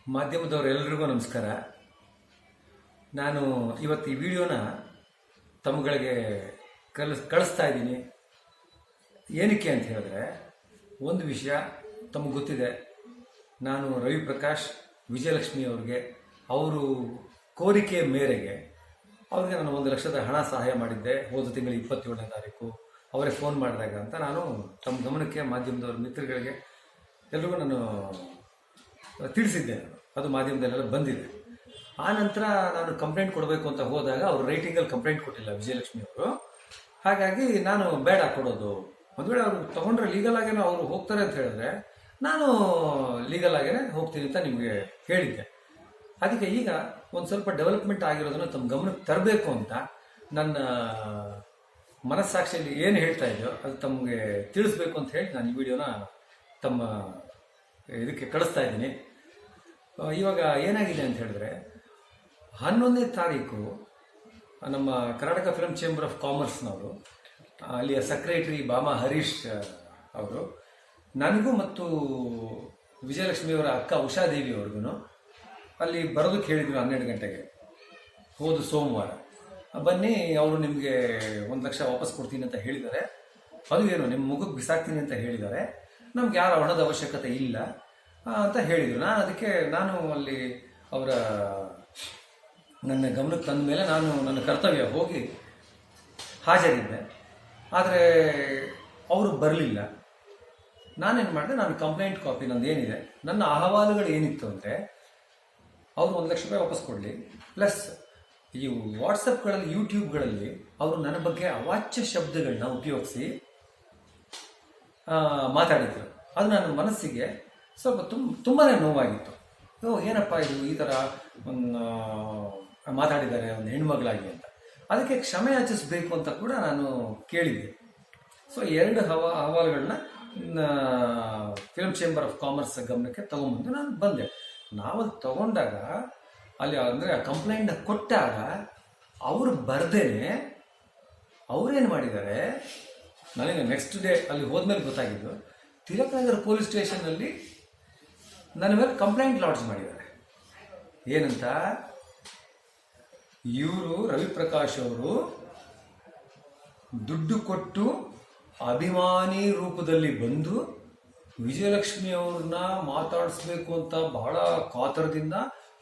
ಮಾಧ್ಯಮದವರೆಲ್ಲರಿಗೂ ನಮಸ್ಕಾರ. ನಾನು ಇವತ್ತು ಈ ವಿಡಿಯೋನ ತಮ್ಮಗಳಿಗೆ ಕಳಿಸ್ತಾ ಇದ್ದೀನಿ. ಏನಕ್ಕೆ ಅಂತ ಹೇಳಿದ್ರೆ, ಒಂದು ವಿಷಯ ತಮಗೆ ಗೊತ್ತಿದೆ. ನಾನು ರವಿ ಪ್ರಕಾಶ್ ವಿಜಯಲಕ್ಷ್ಮಿ ಅವ್ರಿಗೆ ಅವರು ಕೋರಿಕೆಯ ಮೇರೆಗೆ ಅವ್ರಿಗೆ ನಾನು 1 ಲಕ್ಷದ ಹಣ ಸಹಾಯ ಮಾಡಿದ್ದೆ ಹೋದ ತಿಂಗಳು 27ನೇ ತಾರೀಕು. ಅವರೇ ಫೋನ್ ಮಾಡಿದಾಗ ಅಂತ ನಾನು ತಮ್ಮ ಗಮನಕ್ಕೆ ಮಾಧ್ಯಮದವ್ರ ಮಿತ್ರಗಳಿಗೆ ಎಲ್ರಿಗೂ ನಾನು ತಿಳಿಸಿದ್ದೆ. ಅದು ಮಾಧ್ಯಮದಲ್ಲೆಲ್ಲ ಬಂದಿದೆ. ಆ ನಂತರ ನಾನು ಕಂಪ್ಲೇಂಟ್ ಕೊಡಬೇಕು ಅಂತ ಹೋದಾಗ ಅವರು ರೈಟಿಂಗಲ್ಲಿ ಕಂಪ್ಲೇಂಟ್ ಕೊಟ್ಟಿಲ್ಲ ವಿಜಯಲಕ್ಷ್ಮಿ ಅವರು. ಹಾಗಾಗಿ ನಾನು ಬೇಡ ಕೊಡೋದು, ಒಂದು ವೇಳೆ ಅವರು ತೊಗೊಂಡ್ರೆ ಲೀಗಲ್ ಆಗೇನೋ ಅವರು ಹೋಗ್ತಾರೆ ಅಂತ ಹೇಳಿದ್ರೆ ನಾನು ಲೀಗಲ್ ಆಗೇನೆ ಹೋಗ್ತೀನಿ ಅಂತ ನಿಮಗೆ ಹೇಳಿದ್ದೆ. ಅದಕ್ಕೆ ಈಗ ಒಂದು ಸ್ವಲ್ಪ ಡೆವಲಪ್ಮೆಂಟ್ ಆಗಿರೋದನ್ನು ತಮ್ಮ ಗಮನಕ್ಕೆ ತರಬೇಕು ಅಂತ ನನ್ನ ಮನಸ್ಸಾಕ್ಷಿಯಲ್ಲಿ ಏನು ಹೇಳ್ತಾ ಇದೆಯೋ ಅದು ತಮಗೆ ತಿಳಿಸ್ಬೇಕು ಅಂತ ಹೇಳಿ ನಾನು ಈ ವಿಡಿಯೋನ ತಮ್ಮ ಇದಕ್ಕೆ ಕಳಿಸ್ತಾ ಇದ್ದೀನಿ. ಇವಾಗ ಏನಾಗಿದೆ ಅಂತ ಹೇಳಿದ್ರೆ, 11ನೇ ತಾರೀಕು ನಮ್ಮ ಕರ್ನಾಟಕ ಫಿಲ್ಮ್ ಚೇಂಬರ್ ಆಫ್ ಕಾಮರ್ಸ್ನವರು, ಅಲ್ಲಿಯ ಸೆಕ್ರೆಟರಿ ಬಾಮಾ ಹರೀಶ್ ಅವರು ನನಗೂ ಮತ್ತು ವಿಜಯಲಕ್ಷ್ಮಿಯವರ ಅಕ್ಕ ಉಷಾದೇವಿ ಅವ್ರಿಗೂ ಅಲ್ಲಿ ಬರೋದಕ್ಕೆ ಹೇಳಿದರು 12 ಗಂಟೆಗೆ ಹೋದ ಸೋಮವಾರ. ಬನ್ನಿ, ಅವರು ನಿಮಗೆ 1 ಲಕ್ಷ ವಾಪಸ್ ಕೊಡ್ತೀನಿ ಅಂತ ಹೇಳಿದ್ದಾರೆ. ಅದು ಏನು ನಿಮ್ಮ ಮುಖಕ್ಕೆ ಬಿಸಾಕ್ತೀನಿ ಅಂತ ಹೇಳಿದ್ದಾರೆ. ನಮ್ಗೆ ಯಾರ ಹಣದ ಅವಶ್ಯಕತೆ ಇಲ್ಲ ಅಂತ ಹೇಳಿದರು. ನಾನು ಅಲ್ಲಿ ಅವರ ನನ್ನ ಗಮನಕ್ಕೆ ತಂದ ಮೇಲೆ ನಾನು ನನ್ನ ಕರ್ತವ್ಯ ಹೋಗಿ ಹಾಜರಿದ್ದೆ. ಆದರೆ ಅವರು ಬರಲಿಲ್ಲ. ನಾನೇನು ಮಾಡಿದೆ, ನಾನು ಕಂಪ್ಲೇಂಟ್ ಕಾಪಿ ನಂದು ಏನಿದೆ, ನನ್ನ ಅಹವಾಲುಗಳು ಏನಿತ್ತು ಅಂದರೆ ಅವರು 1 ಲಕ್ಷ ರೂಪಾಯಿ ವಾಪಸ್ ಕೊಡಲಿ, ಪ್ಲಸ್ ಈ ವಾಟ್ಸಪ್ಗಳಲ್ಲಿ ಯೂಟ್ಯೂಬ್ಗಳಲ್ಲಿ ಅವರು ನನ್ನ ಬಗ್ಗೆ ಅವಾಚ್ಯ ಶಬ್ದಗಳನ್ನ ಉಪಯೋಗಿಸಿ ಮಾತಾಡಿದ್ರು. ಅದು ನನ್ನ ಮನಸ್ಸಿಗೆ ಸ್ವಲ್ಪ ತುಂಬಾ ನೋವಾಗಿತ್ತು. ಏನಪ್ಪ ಇದು ಈ ಥರ ಮಾತಾಡಿದ್ದಾರೆ ಒಂದು ಹೆಣ್ಮಗಳಾಗಿ ಅಂತ. ಅದಕ್ಕೆ ಕ್ಷಮೆ ಯಾಚಿಸಬೇಕು ಅಂತ ಕೂಡ ನಾನು ಕೇಳಿದ್ದೆ. ಸೊ 2 ಅಹವಾಲುಗಳನ್ನ ಫಿಲ್ಮ್ ಚೇಂಬರ್ ಆಫ್ ಕಾಮರ್ಸ್ ಗಮನಕ್ಕೆ ತಗೊಂಬಂದು ನಾನು ಬಂದೆ. ನಾವಲ್ಲಿ ತಗೊಂಡಾಗ ಅಲ್ಲಿ ಅಂದರೆ ಕಂಪ್ಲೇಂಟ್ನ ಕೊಟ್ಟಾಗ ಅವರು ಬರ್ದೇನೆ ಅವರೇನು ಮಾಡಿದ್ದಾರೆ, ನನಗೆ ನೆಕ್ಸ್ಟ್ ಡೇ ಅಲ್ಲಿ ಹೋದ್ಮೇಲೆ ಗೊತ್ತಾಗಿದ್ದು, ತಿಲಕನಗರ ಪೊಲೀಸ್ ಸ್ಟೇಷನ್ನಲ್ಲಿ ನನ್ನ ಮೇಲೆ ಕಂಪ್ಲೇಂಟ್ ಲಾಡ್ಜ್ ಮಾಡಿದ್ದಾರೆ. ಏನಂತ, ಇವರು ರವಿ ಪ್ರಕಾಶ್ ಅವರು ದುಡ್ಡು ಕೊಟ್ಟು ಅಭಿಮಾನಿ ರೂಪದಲ್ಲಿ ಬಂದು ವಿಜಯಲಕ್ಷ್ಮಿ ಅವ್ರನ್ನ ಮಾತಾಡಿಸ್ಬೇಕು ಅಂತ ಬಹಳ ಕಾತರದಿಂದ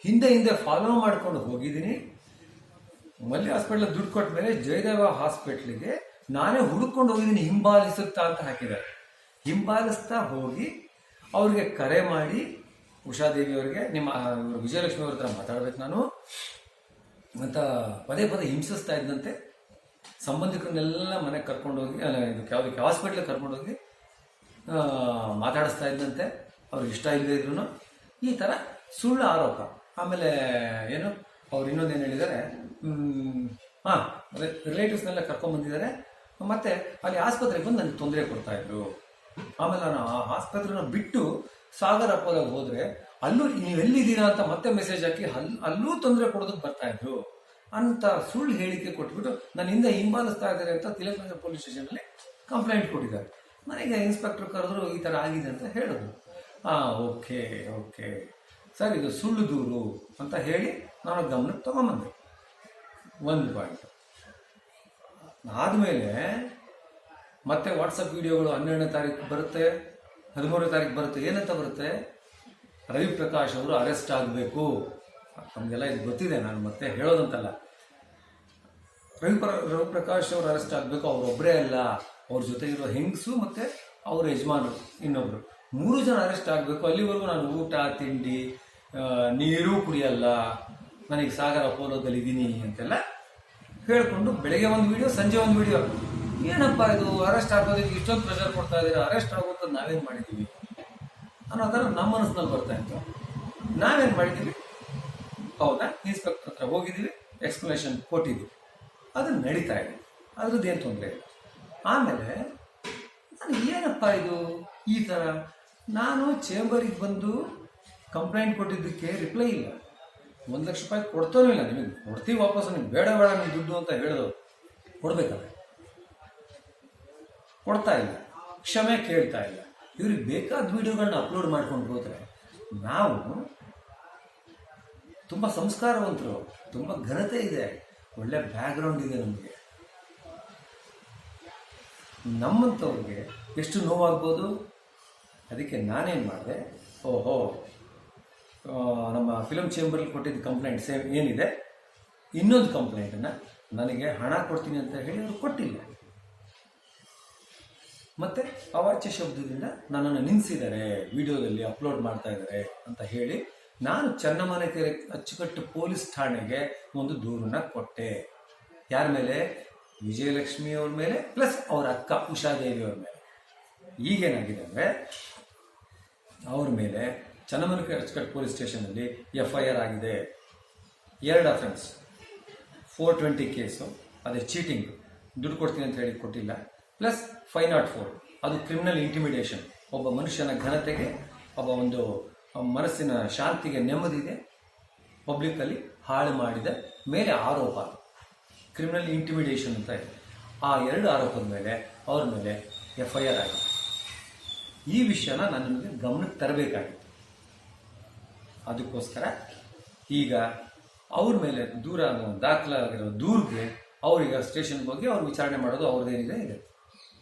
ಹಿಂದೆ ಫಾಲೋ ಮಾಡ್ಕೊಂಡು ಹೋಗಿದ್ದೀನಿ. ಮಲ್ಲಿ ಹಾಸ್ಪಿಟ್ಲ್ ದುಡ್ಡು ಕೊಟ್ಟ ಮೇಲೆ ಜಯದೇವ ಹಾಸ್ಪಿಟ್ಲಿಗೆ ನಾನೇ ಹುಡುಕೊಂಡು ಹೋಗಿದ್ದೀನಿ ಹಿಂಬಾಲಿಸುತ್ತಾ ಅಂತ ಹಾಕಿದ್ದಾರೆ. ಹಿಂಬಾಲಿಸ್ತಾ ಹೋಗಿ ಅವ್ರಿಗೆ ಕರೆ ಮಾಡಿ, ಉಷಾದೇವಿ ಅವರಿಗೆ ನಿಮ್ಮ ವಿಜಯಲಕ್ಷ್ಮಿ ಅವ್ರ ಹತ್ರ ಮಾತಾಡ್ಬೇಕು ನಾನು ಅಂತ ಪದೇ ಹಿಂಸಿಸ್ತಾ ಇದ್ದಂತೆ. ಸಂಬಂಧಿಕರನ್ನೆಲ್ಲ ಮನೆಗೆ ಕರ್ಕೊಂಡೋಗಿ ಯಾವುದಕ್ಕೆ ಹಾಸ್ಪಿಟ್ಲಿಗೆ ಕರ್ಕೊಂಡೋಗಿ ಮಾತಾಡಿಸ್ತಾ ಇದ್ದಂತೆ. ಅವ್ರಿಗೆ ಇಷ್ಟ ಇಲ್ಲದೆ ಇದ್ರು ಈ ಥರ ಸುಳ್ಳು ಆರೋಪ. ಆಮೇಲೆ ಏನು ಅವ್ರು ಇನ್ನೊಂದೇನು ಹೇಳಿದ್ದಾರೆ, ರಿಲೇಟಿವ್ಸ್ನೆಲ್ಲ ಕರ್ಕೊಂಡ್ಬಂದಿದ್ದಾರೆ, ಮತ್ತೆ ಅಲ್ಲಿ ಆಸ್ಪತ್ರೆಗೆ ಬಂದು ನನಗೆ ತೊಂದರೆ ಕೊಡ್ತಾಯಿದ್ರು. ಆಮೇಲೆ ನಾನು ಆ ಆಸ್ಪತ್ರೆನ ಬಿಟ್ಟು ಸಾಗರ್ ಅಪ್ಪದಾಗ ಹೋದರೆ ಅಲ್ಲೂ ನೀವೆಲ್ಲಿದ್ದೀರಾ ಅಂತ ಮತ್ತೆ ಮೆಸೇಜ್ ಹಾಕಿ ಅಲ್ಲೂ ತೊಂದರೆ ಕೊಡೋದಕ್ಕೆ ಬರ್ತಾಯಿದ್ರು ಅಂತ ಸುಳ್ಳು ಹೇಳಿಕೆ ಕೊಟ್ಬಿಟ್ಟು ನನ್ನ ಹಿಂದೆ ಹಿಂಬಾಲಿಸ್ತಾ ಇದ್ದಾರೆ ಅಂತ ತಿಲಕನಗರ ಪೊಲೀಸ್ ಸ್ಟೇಷನಲ್ಲಿ ಕಂಪ್ಲೇಂಟ್ ಕೊಟ್ಟಿದ್ದಾರೆ. ನನಗೆ ಇನ್ಸ್ಪೆಕ್ಟರ್ ಕರೆದ್ರು, ಈ ಥರ ಆಗಿದೆ ಅಂತ ಹೇಳಿದ್ರು. ಓಕೆ ಸರ್, ಇದು ಸುಳ್ಳು ದೂರು ಅಂತ ಹೇಳಿ ನಾನು ಗಮನಕ್ಕೆ ತಗೊಂಬಂದೆ. 1 ಪಾಯಿಂಟ್ ಆದಮೇಲೆ ಮತ್ತೆ ವಾಟ್ಸಪ್ ವಿಡಿಯೋಗಳು 12ನೇ ತಾರೀಕು ಬರುತ್ತೆ, 13ನೇ ತಾರೀಕು ಬರುತ್ತೆ. ಏನಂತ ಬರುತ್ತೆ, ರವಿ ಪ್ರಕಾಶ್ ಅವರು ಅರೆಸ್ಟ್ ಆಗಬೇಕು. ನಮಗೆಲ್ಲ ಇದು ಗೊತ್ತಿದೆ, ನಾನು ಮತ್ತೆ ಹೇಳೋದಂತಲ್ಲ. ರವಿ ಪ್ರಕಾಶ್ ಅವರು ಅರೆಸ್ಟ್ ಆಗಬೇಕು. ಅವರೊಬ್ಬರೇ ಅಲ್ಲ, ಅವ್ರ ಜೊತೆ ಇರೋ ಹೆಂಗಸು ಮತ್ತು ಅವ್ರ ಯಜಮಾನರು ಇನ್ನೊಬ್ರು, 3 ಜನ ಅರೆಸ್ಟ್ ಆಗಬೇಕು. ಅಲ್ಲಿವರೆಗೂ ನಾನು ಊಟ ತಿಂಡಿ ನೀರು ಕುಡಿಯಲ್ಲ, ನನಗೆ ಸಾಗರ ಅಪೋಲೋದಲ್ಲಿ ಇದ್ದೀನಿ ಅಂತೆಲ್ಲ ಹೇಳ್ಕೊಂಡು ಬೆಳಗ್ಗೆ ಒಂದು ವಿಡಿಯೋ, ಸಂಜೆ ಒಂದು ವಿಡಿಯೋ. ಏನಪ್ಪ ಇದು, ಅರೆಸ್ಟ್ ಆಗೋದಕ್ಕೆ ಇಷ್ಟೊಂದು ಪ್ರೆಷರ್ ಕೊಡ್ತಾ ಇದ್ದೀರಾ, ಅರೆಸ್ಟ್ ಆಗೋದು ನಾವೇನು ಮಾಡಿದ್ದೀವಿ ಅನ್ನೋ ಥರ ನಮ್ಮ ಮನಸ್ಸಿನಲ್ಲಿ ಬರ್ತಾ ಇತ್ತು. ನಾವೇನು ಮಾಡಿದ್ದೀವಿ, ಹೌದಾ, ಇನ್ಸ್ಪೆಕ್ಟರ್ ಹತ್ರ ಹೋಗಿದ್ದೀವಿ, ಎಕ್ಸ್ಪ್ಲನೇಷನ್ ಕೊಟ್ಟಿದ್ದೀವಿ, ಅದು ನಡೀತಾ ಇದೆ, ಅದ್ರದ್ದೇನು ತೊಂದರೆ ಇಲ್ಲ. ಆಮೇಲೆ ನಾನು ಏನಪ್ಪ ಇದು ಈ ಥರ, ನಾನು ಚೇಂಬರಿಗೆ ಬಂದು ಕಂಪ್ಲೇಂಟ್ ಕೊಟ್ಟಿದ್ದಕ್ಕೆ ರಿಪ್ಲೈ ಇಲ್ಲ, 1 ಲಕ್ಷ ರೂಪಾಯಿ ಕೊಡ್ತಾನೂ ಇಲ್ಲ. ನಿಮಗೆ ಕೊಡ್ತೀವಿ ವಾಪಸ್, ನಿಮ್ಗೆ ಬೇಡ ನಿಮ್ಮ ದುಡ್ಡು ಅಂತ ಹೇಳಿದವರು ಕೊಡ್ಬೇಕಾದ್ರೆ ಕೊಡ್ತಾ ಇಲ್ಲ, ಕ್ಷಮೆ ಕೇಳ್ತಾ ಇಲ್ಲ. ಇವ್ರಿಗೆ ಬೇಕಾದ ವಿಡಿಯೋಗಳನ್ನ ಅಪ್ಲೋಡ್ ಮಾಡ್ಕೊಂಡು ಹೋದರೆ ನಾವು ತುಂಬ ಸಂಸ್ಕಾರವಂತರು, ತುಂಬ ಘನತೆ ಇದೆ, ಒಳ್ಳೆ ಬ್ಯಾಕ್ಗ್ರೌಂಡ್ ಇದೆ ನಮಗೆ. ನಮ್ಮಂಥವ್ರಿಗೆ ಎಷ್ಟು ನೋವಾಗ್ಬೋದು. ಅದಕ್ಕೆ ನಾನೇನು ಮಾಡಿದೆ, ಓಹೋ ನಮ್ಮ ಫಿಲಮ್ ಚೇಂಬರಲ್ಲಿ ಕೊಟ್ಟಿದ್ದ ಕಂಪ್ಲೇಂಟ್ ಸೇಮ್ ಏನಿದೆ, ಇನ್ನೊಂದು ಕಂಪ್ಲೇಂಟನ್ನು ನನಗೆ ಹಣ ಕೊಡ್ತೀನಿ ಅಂತ ಹೇಳಿ ಅವರು ಕೊಟ್ಟಿಲ್ಲ. ಮತ್ತು ಅವಾಚ್ಯ ಶಬ್ದದಿಂದ ನನ್ನನ್ನು ನಿಲ್ಲಿಸಿದ್ದಾರೆ, ವಿಡಿಯೋದಲ್ಲಿ ಅಪ್ಲೋಡ್ ಮಾಡ್ತಾ ಇದ್ದಾರೆ ಅಂತ ಹೇಳಿ ನಾನು ಚನ್ನಮನೆಕೆರೆ ಅಚ್ಚುಕಟ್ಟು ಪೊಲೀಸ್ ಠಾಣೆಗೆ ಒಂದು ದೂರನ್ನು ಕೊಟ್ಟೆ. ಯಾರ ಮೇಲೆ? ವಿಜಯಲಕ್ಷ್ಮಿ ಅವ್ರ ಮೇಲೆ, ಪ್ಲಸ್ ಅವ್ರ ಅಕ್ಕ ಉಷಾದೇವಿ ಅವ್ರ ಮೇಲೆ. ಈಗೇನಾಗಿದೆ ಅಂದರೆ ಅವ್ರ ಮೇಲೆ ಚನ್ನಮನೆಕೆರೆ ಅಚ್ಚುಕಟ್ಟು ಪೊಲೀಸ್ ಸ್ಟೇಷನಲ್ಲಿ FIR ಆಗಿದೆ. 2 ಅಫೆನ್ಸ್, 420 ಕೇಸು, ಅದೇ ಚೀಟಿಂಗ್, ದುಡ್ಡು ಕೊಡ್ತೀನಿ ಅಂತ ಹೇಳಿ ಕೊಟ್ಟಿಲ್ಲ, ಪ್ಲಸ್ 504 ಅದು ಕ್ರಿಮಿನಲ್ ಇಂಟಿಮಿಡೇಷನ್. ಒಬ್ಬ ಮನುಷ್ಯನ ಘನತೆಗೆ, ಒಬ್ಬ ಒಂದು ಮನಸ್ಸಿನ ಶಾಂತಿಗೆ, ನೆಮ್ಮದಿಗೆ ಪಬ್ಲಿಕ್ಕಲ್ಲಿ ಹಾಳು ಮಾಡಿದ ಮೇಲೆ ಆರೋಪ, ಕ್ರಿಮಿನಲ್ ಇಂಟಿಮಿಡೇಷನ್ ಅಂತ ಇದೆ. ಆ 2 ಆರೋಪದ ಮೇಲೆ ಅವ್ರ ಮೇಲೆ FIR ಆಗಿದೆ. ಈ ವಿಷಯನ ನಾನು ನಿಮಗೆ ಗಮನಕ್ಕೆ ತರಬೇಕಾಗಿತ್ತು. ಅದಕ್ಕೋಸ್ಕರ ಈಗ ಅವ್ರ ಮೇಲೆ ದಾಖಲಾಗಿರೋ ದೂರಿಗೆ ಅವ್ರೀಗ ಸ್ಟೇಷನ್ಗೆ ಹೋಗಿ ಅವ್ರು ವಿಚಾರಣೆ ಮಾಡೋದು ಅವ್ರದ್ದೇನಿದೆ ಇದೆ,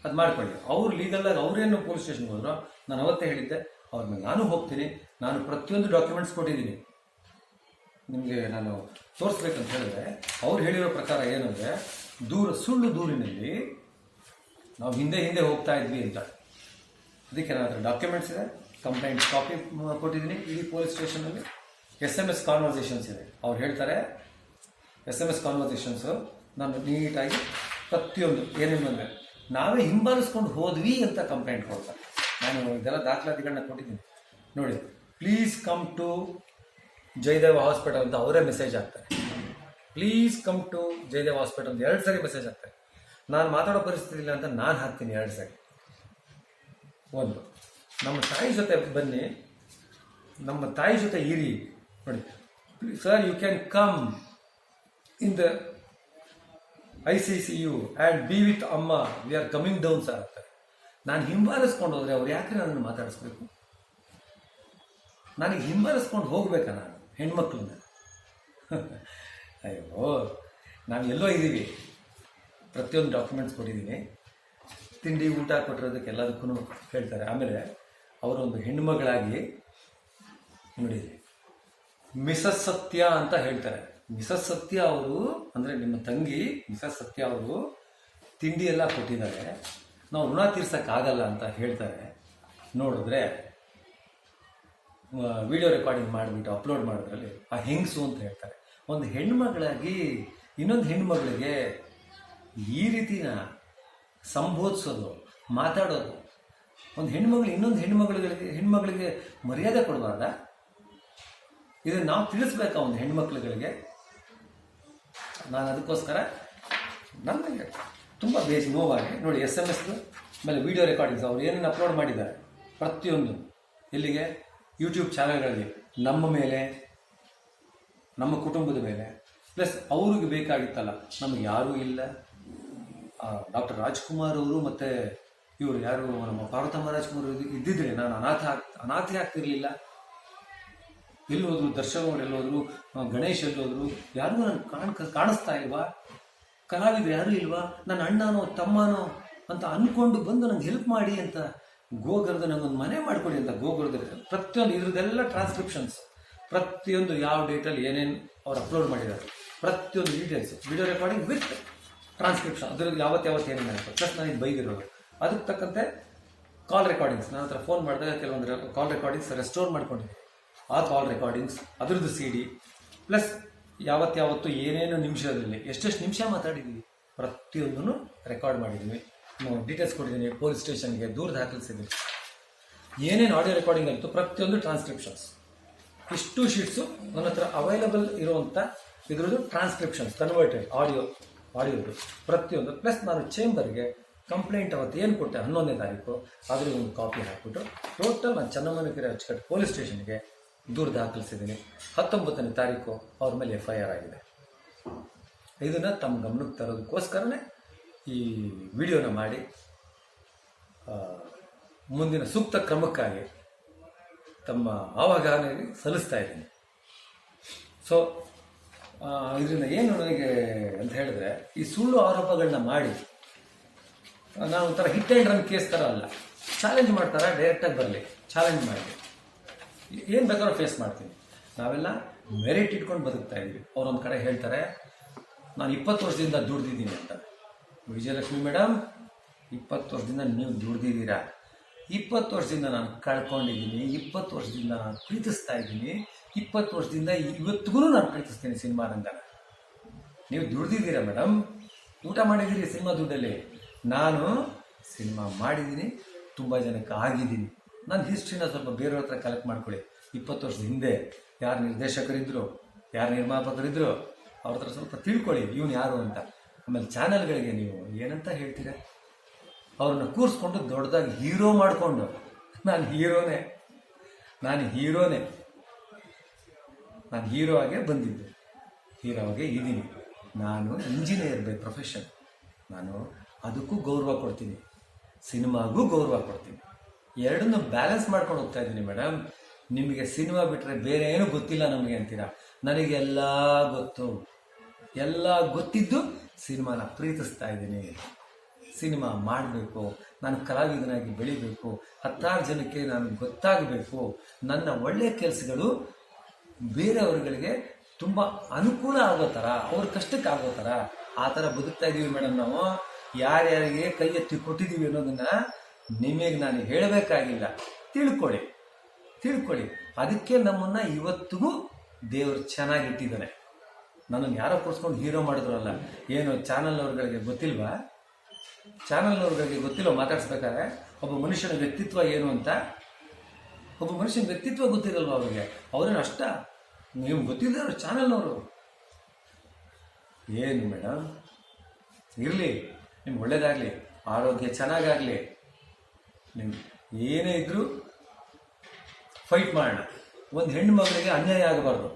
ಅದು ಮಾಡ್ಕೊಳ್ಳಿ. ಅವ್ರು ಲೀಗಲಾಗಿ ಅವ್ರೇನು ಪೊಲೀಸ್ ಸ್ಟೇಷನ್ಗೆ ಹೋದ್ರು, ನಾನು ಅವತ್ತೇ ಹೇಳಿದ್ದೆ ಅವ್ರ ಮೇಲೆ ನಾನು ಹೋಗ್ತೀನಿ, ನಾನು ಪ್ರತಿಯೊಂದು ಡಾಕ್ಯುಮೆಂಟ್ಸ್ ಕೊಟ್ಟಿದ್ದೀನಿ ನಿಮಗೆ. ನಾನು ತೋರಿಸ್ಬೇಕಂತ ಹೇಳಿದ್ರೆ ಅವ್ರು ಹೇಳಿರೋ ಪ್ರಕಾರ ಏನಂದರೆ, ಸುಳ್ಳು ದೂರಿನಲ್ಲಿ ನಾವು ಹಿಂದೆ ಹೋಗ್ತಾ ಇದ್ವಿ ಅಂತ. ಅದಕ್ಕೆ ನನ್ನ ಹತ್ರ ಡಾಕ್ಯುಮೆಂಟ್ಸ್ ಇದೆ, ಕಂಪ್ಲೇಂಟ್ ಕಾಪಿ ಕೊಟ್ಟಿದ್ದೀನಿ ಇಡೀ ಪೊಲೀಸ್ ಸ್ಟೇಷನಲ್ಲಿ. SMS ಕಾನ್ವರ್ಸೇಷನ್ಸ್ ಇದೆ. ಅವ್ರು ಹೇಳ್ತಾರೆ SMS ಕಾನ್ವರ್ಸೇಷನ್ಸು ನಾನು ನೀಟಾಗಿ ಪ್ರತಿಯೊಂದು ಏನೇನಂದರೆ ನಾವೇ ಹಿಂಬಾಲಿಸ್ಕೊಂಡು ಹೋದ್ವಿ ಅಂತ ಕಂಪ್ಲೇಂಟ್ ಕೊಡ್ತಾರೆ. ನಾನು ಇದೆಲ್ಲ ದಾಖಲಾತಿಗಳನ್ನ ಕೊಟ್ಟಿದ್ದೀನಿ ನೋಡಿ. Please come to Jayadeva hospital ಅಂತ ಅವರೇ ಮೆಸೇಜ್ ಹಾಕ್ತಾರೆ. Please come to Jayadeva hospital ಅಂತ 2 ಸರಿ ಮೆಸೇಜ್ ಹಾಕ್ತಾರೆ. ನಾನು ಮಾತಾಡೋ ಪರಿಸ್ಥಿತಿ ಇಲ್ಲ ಅಂತ ನಾನು ಹಾಕ್ತೀನಿ 2 ಸರಿ. ಒಂದು, ನಮ್ಮ ತಾಯಿ ಜೊತೆ ಬನ್ನಿ, ನಮ್ಮ ತಾಯಿ ಜೊತೆ ಇರಿ ನೋಡಿ. Sir, you can come in the ICCU and be with ಅಮ್ಮ, we are coming down sir ಅಂತಾರೆ. ನಾನು ಹಿಂಬಾಲಿಸ್ಕೊಂಡು ಹೋದರೆ ಅವ್ರು ಯಾಕೆ ನನ್ನನ್ನು ಮಾತಾಡಿಸ್ಬೇಕು? ನನಗೆ ಹಿಂಬಾಲಿಸ್ಕೊಂಡು ಹೋಗ್ಬೇಕಾ ನಾನು ಹೆಣ್ಮಕ್ಳನ್ನ? ಅಯ್ಯೋ, ನಾವು ಎಲ್ಲೋ ಇದ್ದೀವಿ, ಪ್ರತಿಯೊಂದು ಡಾಕ್ಯುಮೆಂಟ್ಸ್ ಕೊಟ್ಟಿದ್ದೀನಿ, ತಿಂಡಿ ಊಟ ಕೊಟ್ಟಿರೋದಕ್ಕೆ ಎಲ್ಲದಕ್ಕೂ ಹೇಳ್ತಾರೆ. ಆಮೇಲೆ ಅವರೊಂದು ಹೆಣ್ಮಗಳಾಗಿ ನೋಡಿ, ಮಿಸಸ್ ಸತ್ಯ ಅಂತ ಹೇಳ್ತಾರೆ. ಮಿಸಸ್ ಸತ್ಯ ಅವರು ಅಂದರೆ ನಿಮ್ಮ ತಂಗಿ ಮಿಸಸ್ ಸತ್ಯ ಅವರು ತಿಂಡಿ ಎಲ್ಲ ಕೊಟ್ಟಿದ್ದಾರೆ, ನಾವು ಋಣ ತೀರ್ಸೋಕ್ಕಾಗಲ್ಲ ಅಂತ ಹೇಳ್ತಾರೆ. ನೋಡಿದ್ರೆ ವಿಡಿಯೋ ರೆಕಾರ್ಡಿಂಗ್ ಮಾಡಿಬಿಟ್ಟು ಅಪ್ಲೋಡ್ ಮಾಡೋದ್ರಲ್ಲಿ ಆ ಹೆಂಗಸು ಅಂತ ಹೇಳ್ತಾರೆ. ಒಂದು ಹೆಣ್ಮಗಳಾಗಿ ಇನ್ನೊಂದು ಹೆಣ್ಮಗಳಿಗೆ ಈ ರೀತಿನ ಸಂಬೋಧಿಸೋದು, ಮಾತಾಡೋದು, ಒಂದು ಹೆಣ್ಮಗಳು ಇನ್ನೊಂದು ಹೆಣ್ಮಗಳಿಗೆ ಮರ್ಯಾದೆ ಕೊಡಬಾರ್ದ? ಇದನ್ನು ನಾವು ತಿಳಿಸ್ಬೇಕಾ ಒಂದು ಹೆಣ್ಮಕ್ಳುಗಳಿಗೆ? ನಾನು ಅದಕ್ಕೋಸ್ಕರ ನನಗೆ ತುಂಬ ನೋವಾಗಿ ನೋಡಿ, SMS ಆಮೇಲೆ ವಿಡಿಯೋ ರೆಕಾರ್ಡಿಂಗ್ಸ್ ಅವ್ರು ಏನೇನು ಅಪ್ಲೋಡ್ ಮಾಡಿದ್ದಾರೆ ಪ್ರತಿಯೊಂದು, ಎಲ್ಲಿಗೆ? ಯೂಟ್ಯೂಬ್ ಚಾನಲ್ಗಳಲ್ಲಿ ನಮ್ಮ ಮೇಲೆ, ನಮ್ಮ ಕುಟುಂಬದ ಮೇಲೆ, ಪ್ಲಸ್ ಅವ್ರಿಗೆ ಬೇಕಾಗಿತ್ತಲ್ಲ, ನಮಗೆ ಯಾರೂ ಇಲ್ಲ. ಡಾಕ್ಟರ್ ರಾಜ್ಕುಮಾರ್ ಅವರು ಮತ್ತು ಇವರು ಯಾರು ನಮ್ಮ ಪಾರ್ವತಮ್ಮ ರಾಜ್ಕುಮಾರ್ ಇದ್ದಿದ್ರೆ ನಾನು ಅನಾಥೆ ಆಗ್ತಿರ್ಲಿಲ್ಲ. ಎಲ್ಲೋದ್ರು ದರ್ಶನ್ ಅವರು, ಎಲ್ಲೋದ್ರು ಗಣೇಶ್, ಎಲ್ಲೋದ್ರು, ಯಾರಿಗೂ ನಾನು ಕಾಣಿಸ್ತಾ ಇಲ್ವಾ? ಕಲಾವಿದರು ಯಾರೂ ಇಲ್ವಾ? ನನ್ನ ಅಣ್ಣನೋ ತಮ್ಮನೋ ಅಂತ ಅಂದ್ಕೊಂಡು ಬಂದು ನಂಗೆ ಹೆಲ್ಪ್ ಮಾಡಿ ಅಂತ ಗೋಗರ್ದ ನಂಗೊಂದು ಮನೆ ಮಾಡಿಕೊಡಿ ಅಂತ ಗೋಗರ್ದ ಪ್ರತಿಯೊಂದು ಇದ್ರದ್ದೆಲ್ಲ ಟ್ರಾನ್ಸ್ಕ್ರಿಪ್ಷನ್ಸ್, ಪ್ರತಿಯೊಂದು ಯಾವ ಡೇಟಲ್ಲಿ ಏನೇನು ಅವ್ರು ಅಪ್ಲೋಡ್ ಮಾಡಿದ್ದಾರೆ ಪ್ರತಿಯೊಂದು details, video recording with transcription, ಅದ್ರಲ್ಲಿ ಯಾವತ್ತು ಏನೇನು ಆಯಿತು, ಪ್ಲಸ್ ನನಗೆ ಬೈದಿರೋದು, ಅದಕ್ಕೆ ತಕ್ಕಂತೆ ಕಾಲ್ ರೆಕಾರ್ಡಿಂಗ್ಸ್, ನನ್ನ ಹತ್ರ ಫೋನ್ ಮಾಡಿದಾಗ ಕೆಲವೊಂದು ಕಾಲ್ ರೆಕಾರ್ಡಿಂಗ್ಸ್ ರೆಸ್ಟೋರ್ ಮಾಡ್ಕೊಂಡಿದ್ದೀನಿ. ಆ ಕಾಲ್ ರೆಕಾರ್ಡಿಂಗ್ಸ್, ಅದ್ರದ್ದು CD, ಪ್ಲಸ್ ಯಾವತ್ತು ಏನೇನು ನಿಮಿಷದಲ್ಲಿ ಎಷ್ಟೆಷ್ಟು ನಿಮಿಷ ಮಾತಾಡಿದ್ದೀವಿ ಪ್ರತಿಯೊಂದನ್ನು ರೆಕಾರ್ಡ್ ಮಾಡಿದ್ದೀವಿ. ಡೀಟೇಲ್ಸ್ ಕೊಟ್ಟಿದ್ದೀನಿ, ಪೊಲೀಸ್ ಸ್ಟೇಷನ್ಗೆ ದೂರ ದಾಖಲಿಸಿದ್ದೀನಿ, ಏನೇನು ಆಡಿಯೋ ರೆಕಾರ್ಡಿಂಗ್ ಆಯಿತು ಪ್ರತಿಯೊಂದು ಟ್ರಾನ್ಸ್ಕ್ರಿಪ್ಷನ್ಸ್, ಇಷ್ಟು ಶೀಟ್ಸು ನನ್ನ ಹತ್ರ ಅವೈಲಬಲ್ ಇರುವಂಥ ಇದ್ರದ್ದು ಟ್ರಾನ್ಸ್ಕ್ರಿಪ್ಷನ್ಸ್, ಕನ್ವರ್ಟೆಡ್ ಆಡಿಯೋದು ಪ್ರತಿಯೊಂದು, ಪ್ಲಸ್ ನಾನು ಚೇಂಬರ್ಗೆ ಕಂಪ್ಲೇಂಟ್ ಅವತ್ತು ಏನು ಕೊಟ್ಟೆ 11ನೇ ತಾರೀಕು ಅದ್ರಿಗೆ ಒಂದು ಕಾಪಿ ಹಾಕ್ಬಿಟ್ಟು ಟೋಟಲ್ ನಾನು ಚನ್ನಮನೆಕೆರೆ ಅಚ್ಚುಕಟ್ಟು ಪೊಲೀಸ್ ಸ್ಟೇಷನ್ಗೆ ದೂರ ದಾಖಲಿಸಿದ್ದೀನಿ. 19ನೇ ತಾರೀಕು ಅವ್ರ ಮೇಲೆ FIR ಆಗಿದೆ. ಇದನ್ನು ತಮ್ಮ ಗಮನಕ್ಕೆ ತರೋದಕ್ಕೋಸ್ಕರನೇ ಈ ವಿಡಿಯೋನ ಮಾಡಿ ಮುಂದಿನ ಸೂಕ್ತ ಕ್ರಮಕ್ಕಾಗಿ ತಮ್ಮ ಆವಾಗನೇ ಸಲ್ಲಿಸ್ತಾ ಇದ್ದೀನಿ. ಸೊ ಇದರಿಂದ ಏನು ನನಗೆ ಅಂತ ಹೇಳಿದ್ರೆ, ಈ ಸುಳ್ಳು ಆರೋಪಗಳನ್ನ ಮಾಡಿ ನಾನು ಒಂಥರ ಹಿಟ್ ಆ್ಯಂಡ್ ರನ್ ಕೇಸ್ ಥರ ಅಲ್ಲ, ಚಾಲೆಂಜ್ ಮಾಡ್ತಾರೆ, ಡೈರೆಕ್ಟಾಗಿ ಬರಲಿ, ಚಾಲೆಂಜ್ ಮಾಡಿ ಏನು ಬೇಕಾದ್ರೂ ಫೇಸ್ ಮಾಡ್ತೀನಿ. ನಾವೆಲ್ಲ ಮೆರಿಟ್ ಇಟ್ಕೊಂಡು ಬದುಕ್ತಾ ಇದ್ದೀವಿ. ಅವರೊಂದು ಕಡೆ ಹೇಳ್ತಾರೆ, ನಾನು 20 ವರ್ಷದಿಂದ ದುಡ್ದಿದ್ದೀನಿ ಅಂತ. ವಿಜಯಲಕ್ಷ್ಮಿ ಮೇಡಮ್, 20 ವರ್ಷದಿಂದ ನೀವು ದುಡ್ದಿದ್ದೀರಾ. 20 ವರ್ಷದಿಂದ ನಾನು ಕಳ್ಕೊಂಡಿದ್ದೀನಿ, 20 ವರ್ಷದಿಂದ ನಾನು ಪ್ರೀತಿಸ್ತಾ ಇದ್ದೀನಿ, 20 ವರ್ಷದಿಂದ ಇವತ್ತಿಗೂ ನಾನು ಪ್ರೀತಿಸ್ತೀನಿ ಸಿನಿಮಾ ರಂಗನ. ನೀವು ದುಡ್ದಿದ್ದೀರಾ ಮೇಡಮ್, ಊಟ ಮಾಡಿದ್ದೀರಿ ಸಿನಿಮಾ ದುಡ್ಡಲ್ಲಿ. ನಾನು ಸಿನಿಮಾ ಮಾಡಿದ್ದೀನಿ, ತುಂಬ ಜನಕ್ಕೆ ಆಗಿದ್ದೀನಿ. ನನ್ನ ಹಿಸ್ಟ್ರಿನ ಸ್ವಲ್ಪ ಬೇರೆಯವ್ರ ಹತ್ರ ಕಲೆಕ್ಟ್ ಮಾಡ್ಕೊಳ್ಳಿ. 20 ವರ್ಷದ ಹಿಂದೆ ಯಾರು ನಿರ್ದೇಶಕರಿದ್ದರು, ಯಾರು ನಿರ್ಮಾಪಕರಿದ್ದರು, ಅವ್ರ ಹತ್ರ ಸ್ವಲ್ಪ ತಿಳ್ಕೊಳ್ಳಿ ಇವನು ಯಾರು ಅಂತ. ಆಮೇಲೆ ಚಾನಲ್ಗಳಿಗೆ ನೀವು ಏನಂತ ಹೇಳ್ತೀರ, ಅವ್ರನ್ನ ಕೂರಿಸ್ಕೊಂಡು ದೊಡ್ಡದಾಗಿ ಹೀರೋ ಮಾಡಿಕೊಂಡು, ನಾನು ಹೀರೋ ಆಗೇ ಬಂದಿದ್ದು, ಹೀರೋ ಆಗೇ ಇದ್ದೀನಿ. ನಾನು ಇಂಜಿನಿಯರ್ ಬೈ ಪ್ರೊಫೆಷನ್. ನಾನು ಅದಕ್ಕೂ ಗೌರವ ಕೊಡ್ತೀನಿ, ಸಿನಿಮಾಗೂ ಗೌರವ ಕೊಡ್ತೀನಿ. ಎರಡನ್ನೂ ಬ್ಯಾಲೆನ್ಸ್ ಮಾಡ್ಕೊಂಡು ಹೋಗ್ತಾ ಇದ್ದೀನಿ ಮೇಡಮ್. ನಿಮಗೆ ಸಿನಿಮಾ ಬಿಟ್ಟರೆ ಬೇರೆ ಏನೂ ಗೊತ್ತಿಲ್ಲ ನಮಗೆ ಅಂತೀರಾ. ನನಗೆಲ್ಲ ಗೊತ್ತು, ಎಲ್ಲ ಗೊತ್ತಿದ್ದು ಸಿನಿಮಾನ ಪ್ರೀತಿಸ್ತಾ ಇದ್ದೀನಿ. ಸಿನಿಮಾ ಮಾಡಬೇಕು, ನಾನು ಕಲಾವಿದನಾಗಿ ಬೆಳಿಬೇಕು, 10 ಜನಕ್ಕೆ ನಾನು ಗೊತ್ತಾಗಬೇಕು, ನನ್ನ ಒಳ್ಳೆಯ ಕೆಲಸಗಳು ಬೇರೆಯವ್ರಗಳಿಗೆ ತುಂಬ ಅನುಕೂಲ ಆಗೋ ಥರ, ಅವ್ರ ಕಷ್ಟಕ್ಕೆ ಆಗೋ ಥರ, ಆ ಥರ ಬದುಕ್ತಾ ಇದ್ದೀವಿ ಮೇಡಮ್. ನಾವು ಯಾರ್ಯಾರಿಗೆ ಕೈ ಎತ್ತಿ ಕೊಟ್ಟಿದ್ದೀವಿ ಅನ್ನೋದನ್ನ ನಿಮಗೆ ನಾನು ಹೇಳಬೇಕಾಗಿಲ್ಲ. ತಿಳ್ಕೊಳ್ಳಿ. ಅದಕ್ಕೆ ನಮ್ಮನ್ನು ಇವತ್ತಿಗೂ ದೇವರು ಚೆನ್ನಾಗಿಟ್ಟಿದ್ದಾನೆ. ನನ್ನನ್ನು ಯಾರೋ ಕೂರಿಸ್ಕೊಂಡು ಹೀರೋ ಮಾಡಿದ್ರಲ್ಲ, ಏನು ಚಾನಲ್ನವ್ರಗಳಿಗೆ ಗೊತ್ತಿಲ್ವಾ? ಮಾತಾಡಿಸ್ಬೇಕಾದ್ರೆ ಒಬ್ಬ ಮನುಷ್ಯನ ವ್ಯಕ್ತಿತ್ವ ಏನು ಅಂತ? ಒಬ್ಬ ಮನುಷ್ಯನ ವ್ಯಕ್ತಿತ್ವ ಗೊತ್ತಿರಲ್ವ ಅವ್ರಿಗೆ? ಅವ್ರೇನು ಅಷ್ಟ ನೀವು ಗೊತ್ತಿದ್ದಾರೆ ಚಾನಲ್ನವರು. ಏನು ಮೇಡಮ್, ಇರಲಿ, ನಿಮ್ಗೆ ಒಳ್ಳೇದಾಗಲಿ, ಆರೋಗ್ಯ ಚೆನ್ನಾಗಾಗಲಿ. ನಿಮ್ಗೆ ಏನೇ ಇದ್ರೂ ಫೈಟ್ ಮಾಡೋಣ. ಒಂದು ಹೆಣ್ಣು ಮಗಳಿಗೆ ಅನ್ಯಾಯ ಆಗಬಾರ್ದು.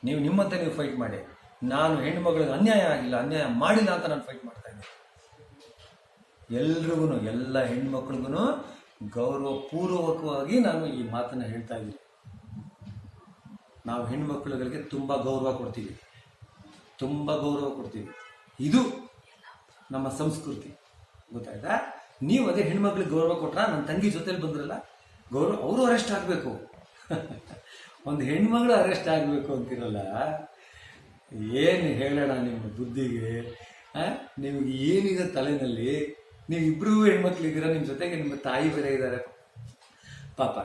ನಿಮ್ಮಂತೆ ನೀವು ಫೈಟ್ ಮಾಡಿ. ನಾನು ಹೆಣ್ಣು ಮಗಳಿಗೆ ಅನ್ಯಾಯ ಮಾಡಿಲ್ಲ ಅಂತ ನಾನು ಫೈಟ್ ಮಾಡ್ತಾ ಇದ್ದೀನಿ. ಎಲ್ರಿಗೂ, ಎಲ್ಲ ಹೆಣ್ಮಕ್ಳಿಗೂ ಗೌರವಪೂರ್ವಕವಾಗಿ ನಾನು ಈ ಮಾತನ್ನು ಹೇಳ್ತಾ ಇದ್ದೀನಿ. ನಾವು ಹೆಣ್ಮಕ್ಳುಗಳಿಗೆ ತುಂಬ ಗೌರವ ಕೊಡ್ತೀವಿ. ಇದು ನಮ್ಮ ಸಂಸ್ಕೃತಿ, ಗೊತ್ತಾಯ್ತಾ? ನೀವು ಅದೇ ಹೆಣ್ಮಕ್ಳಿಗೆ ಗೌರವ ಕೊಟ್ರ, ನನ್ನ ತಂಗಿ ಜೊತೆಲಿ ಬಂದ್ರಲ್ಲ, ಅವರು ಅರೆಸ್ಟ್ ಆಗಬೇಕು. ಒಂದು ಹೆಣ್ಮಗಳು ಅರೆಸ್ಟ್ ಆಗಬೇಕು ಅಂತಿರಲ್ಲ. ಏನು ಹೇಳೋಣ ನಿಮ್ಮ ಬುದ್ಧಿಗೆ? ನಿಮಗೆ ಏನಿದೆ ತಲೆನಲ್ಲಿ? ನೀವಿಬ್ಬರೂ ಹೆಣ್ಮಕ್ಳಿದ್ದೀರ, ನಿಮ್ಮ ಜೊತೆಗೆ ನಿಮ್ಮ ತಾಯಿ ಬೇರೆ ಇದ್ದಾರೆ ಪಾಪ.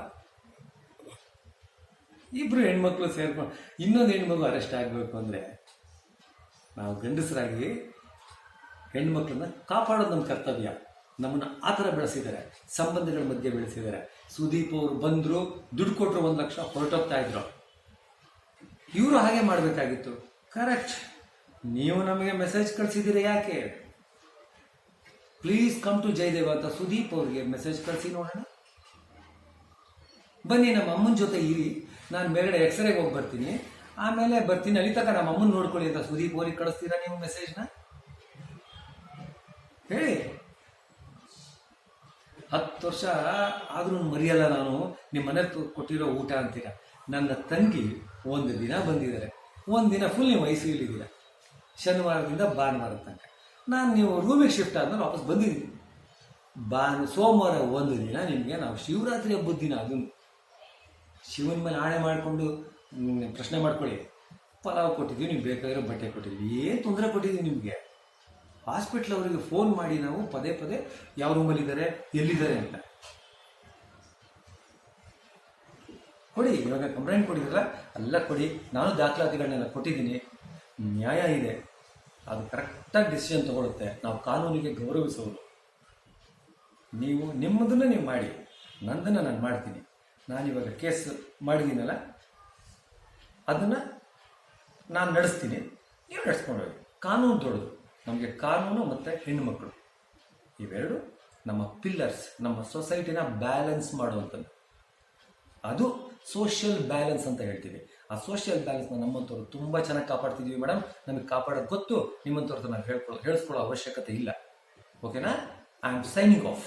ಇಬ್ಬರು ಹೆಣ್ಮಕ್ಳು ಸೇರ್ಕೊಂಡು ಇನ್ನೊಂದು ಹೆಣ್ಮಗು ಅರೆಸ್ಟ್ ಆಗಬೇಕು ಅಂದರೆ, ನಾವು ಗಂಡಸರಾಗಿ ಹೆಣ್ಮಕ್ಳನ್ನ ಕಾಪಾಡೋದು ನಮ್ಮ ಕರ್ತವ್ಯ. ನಮ್ಮನ್ನು ಆ ಥರ ಬೆಳೆಸಿದ್ದಾರೆ, ಸಂಬಂಧಗಳ ಮಧ್ಯೆ ಬೆಳೆಸಿದ್ದಾರೆ. ಸುದೀಪ್ ಅವರು ಬಂದರು, ದುಡ್ಡು ಕೊಟ್ಟರು, 1 ಲಕ್ಷ ಹೊರಟೋಗ್ತಾ ಇದ್ರು. ಇವರು ಹಾಗೆ ಮಾಡಬೇಕಾಗಿತ್ತು. ಕರೆಕ್ಟ್. ನೀವು ನಮಗೆ ಮೆಸೇಜ್ ಕಳಿಸಿದ್ದೀರಿ, ಯಾಕೆ? ಪ್ಲೀಸ್ ಕಮ್ ಟು ಜಯದೇವ ಅಂತ ಸುದೀಪ್ ಅವ್ರಿಗೆ ಮೆಸೇಜ್ ಕಳಿಸಿ ನೋಡೋಣ. ಬನ್ನಿ ನಮ್ಮ ಅಮ್ಮನ ಜೊತೆ ಇರಿ, ನಾನು ಮೇಲ್ಗಡೆ ಎಕ್ಸ್ರೇಗೆ ಹೋಗಿ ಬರ್ತೀನಿ, ಆಮೇಲೆ ಬರ್ತೀನಿ, ಅಲ್ಲಿ ತನಕ ನಮ್ಮ ಅಮ್ಮನ ನೋಡ್ಕೊಳ್ಳಿ ಅಂತ ಸುದೀಪ್ ಅವ್ರಿಗೆ ಕಳಿಸ್ತೀರಾ ನೀವು ಮೆಸೇಜ್ನ? ಹೇಳಿ. 10 ವರ್ಷ ಆದ್ರೂ ಮರೆಯಲ್ಲ ನಾನು ನಿಮ್ಮ ಮನೆ ಕೊಟ್ಟಿರೋ ಊಟ ಅಂತೀರ. ನನ್ನ ತಂಗಿ 1 ದಿನ ಬಂದಿದ್ದಾರೆ, 1 ದಿನ ಫುಲ್ ನೀವು ICUಲಿದ್ದೀರ, ಶನಿವಾರದಿಂದ ಭಾನುವಾರ ತನಕ. ನೀವು ರೂಮಿಗೆ ಶಿಫ್ಟ್ ಆದ್ಮೇಲೆ ವಾಪಸ್ ಬಂದಿದ್ದೀನಿ. ಸೋಮವಾರ 1 ದಿನ ನಿಮಗೆ ನಾವು ಶಿವರಾತ್ರಿ ಹಬ್ಬದ ದಿನ, ಅದನ್ನು ಶಿವನ ಮೇಲೆ ಆಣೆ ಮಾಡಿಕೊಂಡು ಪ್ರಶ್ನೆ ಮಾಡ್ಕೊಳ್ಳಿ, ಪಲಾವ್ ಕೊಟ್ಟಿದ್ದೀವಿ, ನಿಮ್ಗೆ ಬೇಕಾಗಿರೋ ಬಟ್ಟೆ ಕೊಟ್ಟಿದ್ದೀವಿ, ಏನು ತೊಂದರೆ ಕೊಟ್ಟಿದ್ದೀವಿ ನಿಮಗೆ? ಹಾಸ್ಪಿಟ್ಲ್ ಅವರಿಗೆ ಫೋನ್ ಮಾಡಿ ನಾವು ಪದೇ ಯಾವ ರೂಮಲ್ಲಿದ್ದಾರೆ, ಎಲ್ಲಿದ್ದಾರೆ ಅಂತ ಕೊಡಿ. ಇವಾಗ ಕಂಪ್ಲೇಂಟ್ ಕೊಟ್ಟಿದ್ರಲ್ಲ, ಎಲ್ಲ ಕೊಡಿ. ನಾನು ದಾಖಲಾತಿಗಳನ್ನೆಲ್ಲ ಕೊಟ್ಟಿದ್ದೀನಿ. ನ್ಯಾಯ ಇದೆ, ಅದು ಕರೆಕ್ಟಾಗಿ ಡಿಸಿಷನ್ ತಗೊಳುತ್ತೆ. ನಾವು ಕಾನೂನಿಗೆ ಗೌರವಿಸೋರು. ನೀವು ನಿಮ್ಮದನ್ನು ನೀವು ಮಾಡಿ, ನಂದನ್ನು ನಾನು ಮಾಡ್ತೀನಿ. ನಾನಿವಾಗ ಕೇಸ್ ಮಾಡಿದ್ದೀನಲ್ಲ, ಅದನ್ನು ನಾನು ನಡೆಸ್ತೀನಿ, ನೀವು ನಡೆಸ್ಕೊಂಡು ಹೋಗಿ. ಕಾನೂನು ದೊಡ್ಡದು. ನಮಗೆ ಕಾನೂನು ಮತ್ತು ಹೆಣ್ಣುಮಕ್ಕಳು ಇವೆರಡು ನಮ್ಮ ಪಿಲ್ಲರ್ಸ್, ನಮ್ಮ ಸೊಸೈಟಿನ ಬ್ಯಾಲೆನ್ಸ್ ಮಾಡುವಂಥದ್ದು. ಅದು ಸೋಷಿಯಲ್ ಬ್ಯಾಲೆನ್ಸ್ ಅಂತ ಹೇಳ್ತೀವಿ. ಆ ಸೋಷಿಯಲ್ ಬ್ಯಾಲೆನ್ಸ್ನ ನಮ್ಮಂಥವ್ರು ತುಂಬ ಚೆನ್ನಾಗಿ ಕಾಪಾಡ್ತಿದ್ದೀವಿ ಮೇಡಮ್. ನಮಗೆ ಕಾಪಾಡೋದು ಗೊತ್ತು, ನಿಮ್ಮಂಥವ್ರದ್ದು ನಾವು ಹೇಳಿಸ್ಕೊಳ್ಳೋ ಅವಶ್ಯಕತೆ ಇಲ್ಲ. ಓಕೆನಾ? I am signing off.